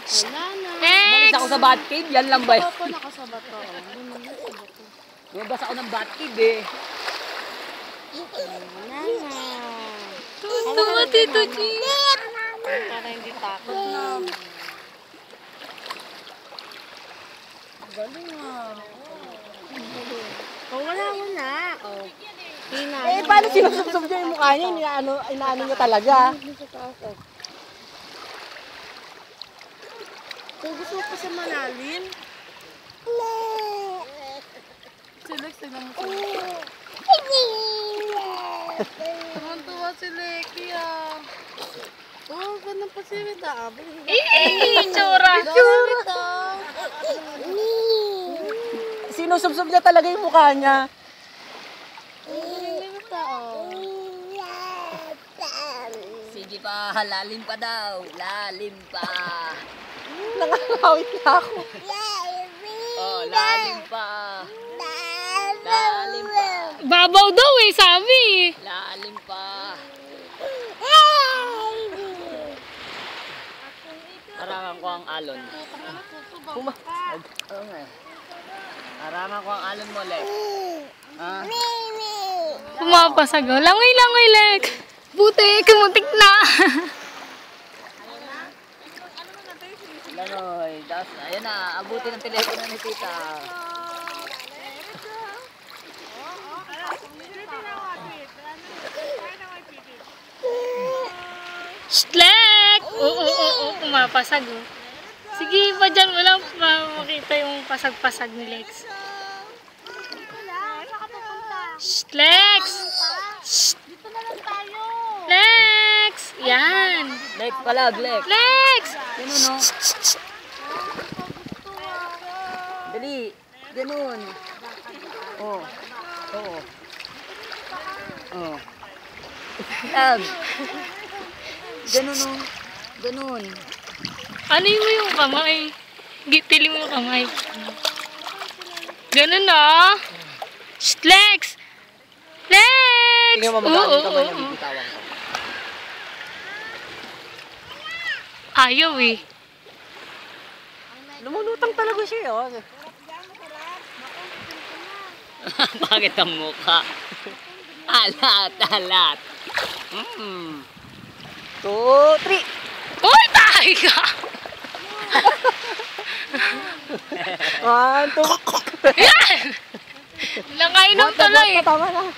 Umalis ako sa Batcave, yan lang ba yun? Ako nakasabat ako. Lumabas ako ng Batcave eh. Tuwa Tito G. Para hindi takot na. Galing ah. Oh, wala. Oh. Eh, paano sinusubsob niya yung mukha niya? Inaano niya talaga. Kung gusto ko sa malalim. Si Lex, tignan mo siya. Tuwan-tuwa si Lecky ah. Oh, ganun pa si Rita. Tsura! Sinusubsob niya talaga yung mukha niya. Sige pa, lalim pa daw. Lalim pa. Nakakawit na ako. Oh, lalim pa. Lalim pa. Babaw daw eh, sabi. Lalim pa. Harangan ko ang alon. Oo nga. Harangan ko ang alon mo, Lex. Ah? Pumapasagaw. Langoy, Lex. Buti, kumutik na. Lanoy. Tapos, ayan na. Abuti ng telepono ni tita. Lex! Oo, pumapasagaw. Sige, pa dyan mo lang makita yung pasag-pasag ni Lex. Lex! Dito na lang tayo. Lex! Yan. Lex pala, Lex. Lex! Ganun, no? Dali. Ganun. Oh. Oo. Oh. Yan. Ganun, no? Ganun. Ano yung kamay? Gitili mo yung kamay. Ganun na. Lex! Lex! Tingnan mo magaling kamay niya, bibitawan ko. Ayaw eh. Lumulutang talaga siya, oh. Bakit ang mukha? Alat. 2, 3. Uy, tayo ka! 1, 2. Yan! Langay ng tuloy. Tama na.